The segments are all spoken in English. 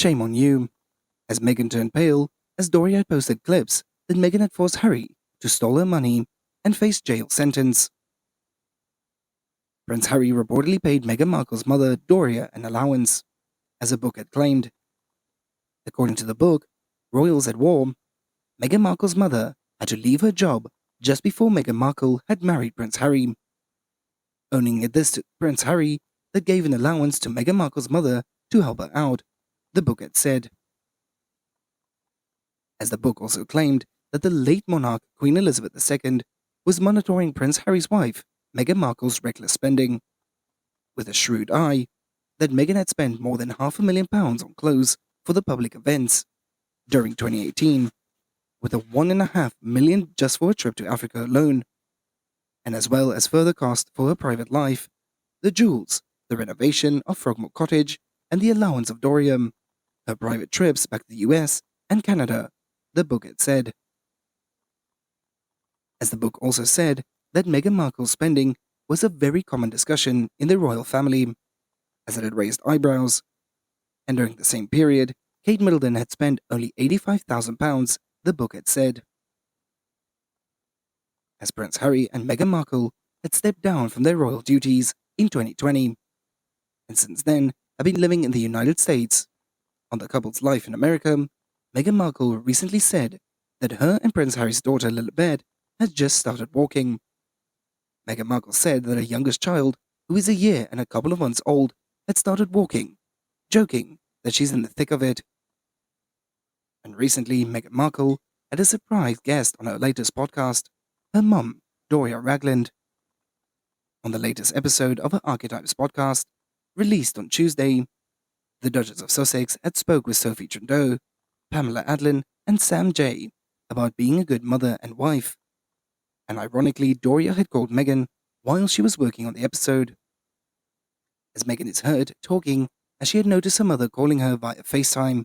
Shame on you, as Meghan turned pale as Doria had posted clips that Meghan had forced Harry to stole her money and face jail sentence. Prince Harry reportedly paid Meghan Markle's mother, Doria, an allowance, as a book had claimed. According to the book, Royals at War, Meghan Markle's mother had to leave her job just before Meghan Markle had married Prince Harry. Owning it this to Prince Harry that gave an allowance to Meghan Markle's mother to help her out, the book had said. As the book also claimed that the late monarch Queen Elizabeth II was monitoring Prince Harry's wife, Meghan Markle's reckless spending, with a shrewd eye that Meghan had spent more than £500,000 on clothes for the public events during 2018, with a £1.5 million just for a trip to Africa alone, and as well as further cost for her private life, the jewels, the renovation of Frogmore Cottage, and the allowance of Doria, her private trips back to the US and Canada, the book had said. As the book also said that Meghan Markle's spending was a very common discussion in the royal family, as it had raised eyebrows, and during the same period, Kate Middleton had spent only £85,000, the book had said. As Prince Harry and Meghan Markle had stepped down from their royal duties in 2020, and since then have been living in the United States. On the couple's life in America, Meghan Markle recently said that her and Prince Harry's daughter Lilibet had just started walking. Meghan Markle said that her youngest child, who is a year and a couple of months old, had started walking, joking that she's in the thick of it. And recently, Meghan Markle had a surprise guest on her latest podcast, her mum, Doria Ragland. On the latest episode of her Archetypes podcast, released on Tuesday, the Duchess of Sussex had spoke with Sophie Trudeau, Pamela Adlon, and Sam Jay about being a good mother and wife. And ironically, Doria had called Meghan while she was working on the episode. As Meghan is heard talking, as she had noticed her mother calling her via FaceTime.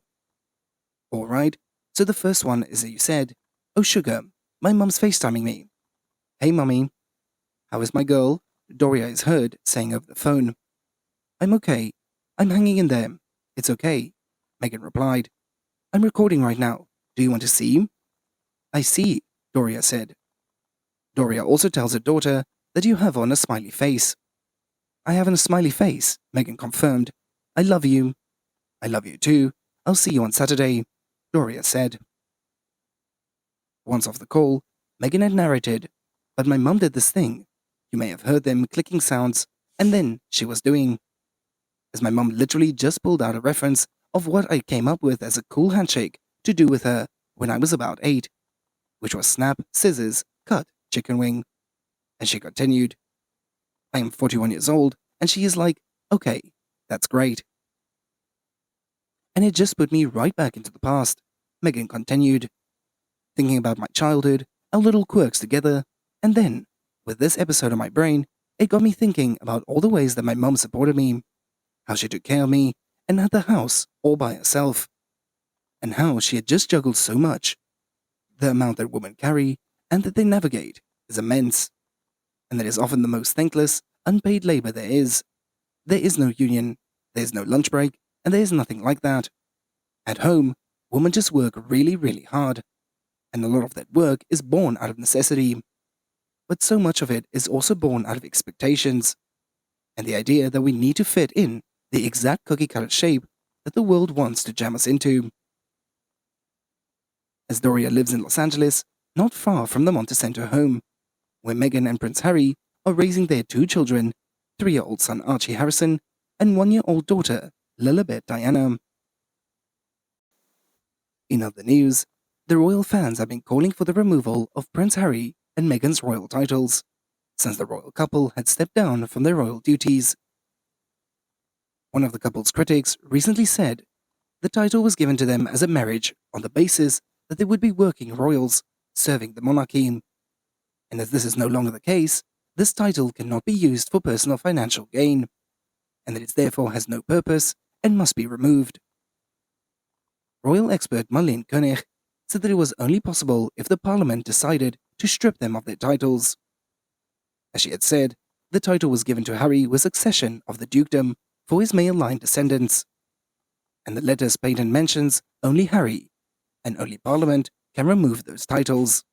Alright, so the first one is that you said, "Oh sugar, my mum's FaceTiming me. Hey mummy, how is my girl?" Doria is heard saying over the phone. "I'm okay. I'm hanging in there. It's okay," Meghan replied. "I'm recording right now. Do you want to see?" "I see," Doria said. Doria also tells her daughter that you have on a smiley face. "I have on a smiley face," Meghan confirmed. "I love you." "I love you too. I'll see you on Saturday," Doria said. Once off the call, Meghan had narrated, "But my mum did this thing. You may have heard them clicking sounds, and then she was doing," as my mum literally just pulled out a reference of what I came up with as a cool handshake to do with her when I was about 8, which was snap, scissors, cut, chicken wing. And she continued, "I am 41 years old, and she is like, okay, that's great." "And it just put me right back into the past," Meghan continued, "thinking about my childhood, our little quirks together, and then, with this episode on my brain, it got me thinking about all the ways that my mum supported me, how she took care of me, and had the house all by herself, and how she had just juggled so much. The amount that women carry, and that they navigate, is immense, and that is often the most thankless, unpaid labor there is. There is no union, there is no lunch break, and there is nothing like that. At home, women just work really, really hard, and a lot of that work is born out of necessity. But so much of it is also born out of expectations, and the idea that we need to fit in the exact cookie-cutter shape that the world wants to jam us into." As Doria lives in Los Angeles, not far from the Montecito home, where Meghan and Prince Harry are raising their 2 children, 3-year-old son Archie Harrison and 1-year-old daughter Lilibet Diana. In other news, the royal fans have been calling for the removal of Prince Harry and Meghan's royal titles, since the royal couple had stepped down from their royal duties. One of the couple's critics recently said the title was given to them as a marriage on the basis that they would be working royals, serving the monarchy. And as this is no longer the case, this title cannot be used for personal financial gain, and that it therefore has no purpose and must be removed. Royal expert Marlene Koenig said that it was only possible if the parliament decided to strip them of their titles. As she had said, the title was given to Harry with succession of the dukedom for his male line descendants. and the letter's patent mentions only Harry, and only Parliament can remove those titles.